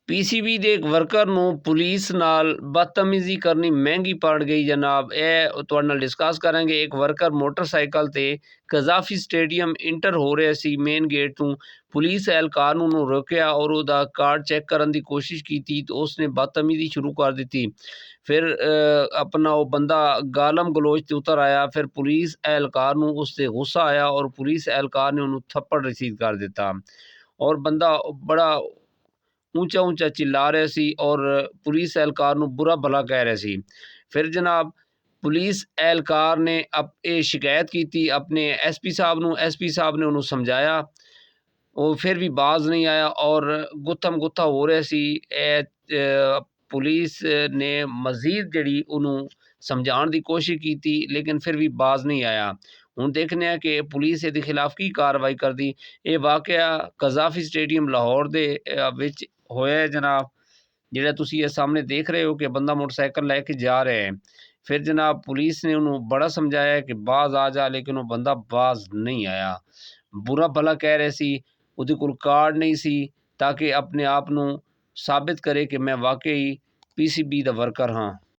PCB ਦੇ ਇੱਕ worker ਨੂੰ ਪੁਲਿਸ ਨਾਲ ਬਦਤਮੀਜ਼ੀ ਕਰਨੀ ਮਹਿੰਗੀ ਪੜ ਗਈ ਜਨਾਬ। ਇਹ ਤੁਹਾਡੇ ਨਾਲ ਡਿਸਕਸ ਕਰਾਂਗੇ। ਇੱਕ ਵਰਕਰ ਮੋਟਰਸਾਈਕਲ ਤੇ ਕਜ਼ਾਫੀ ਸਟੇਡੀਅਮ ਇੰਟਰ ਹੋ ਰਿਹਾ ਸੀ ਮੇਨ ਗੇਟ ਤੋਂ। ਪੁਲਿਸ ਅਹਿਲਕਾਰ ਨੂੰ ਉਹਨੂੰ ਰੋਕਿਆ ਔਰ ਉਹਦਾ ਕਾਰਡ ਚੈੱਕ ਕਰਨ ਦੀ ਕੋਸ਼ਿਸ਼ ਕੀਤੀ ਤਾਂ ਉਸਨੇ ਬਦਤਮੀਜ਼ੀ ਸ਼ੁਰੂ ਕਰ ਦਿੱਤੀ। ਫਿਰ ਆਪਣਾ ਉਹ ਬੰਦਾ ਗਾਲਮ ਗਲੋਚ ਤੇ ਉਤਰ ਆਇਆ। ਫਿਰ ਪੁਲਿਸ ਅਹਿਲਕਾਰ ਨੂੰ ਉਸ 'ਤੇ ਗੁੱਸਾ ਆਇਆ ਔਰ ਪੁਲਿਸ ਅਹਿਲਕਾਰ ਨੇ ਉਹਨੂੰ ਥੱਪੜ ਰਸੀਦ ਕਰ ਦਿੱਤਾ ਔਰ ਬੰਦਾ ਬੜਾ ऊंचा ऊंचा चिल्ला रहे सी और पुलिस एहलकार नूं बुरा भला कह रहे सी। फिर जनाब पुलिस एहलकार ने ये शिकायत की अपने SP साहब नूं। SP साहब ने उन्होंने समझाया, वो फिर भी बाज नहीं आया और गुत्थम गुत्था हो रहा सी। पुलिस ने मजीद जिहड़ी उन्होंने समझाने की कोशिश की लेकिन फिर भी बाज नहीं आया। हुण देखने हैं कि पुलिस इहदे खिलाफ की कार्रवाई करदी। ये वाकया कज़ाफी स्टेडियम लाहौर दे विच होया है जनाब। जिहड़ा तुसीं ये सामने देख रहे हो कि बंदा मोटरसाइकिल लैके जा रहा है। फिर जनाब पुलिस ने उन्होंने बड़ा समझाया कि बाज आ जा, लेकिन वो बंदा बाज नहीं आया। बुरा भला कह रहे सी, उहदे कोल कार्ड नहीं सी ताकि अपने आप नूं साबित करे कि मैं वाकई PCB दा वर्कर हाँ।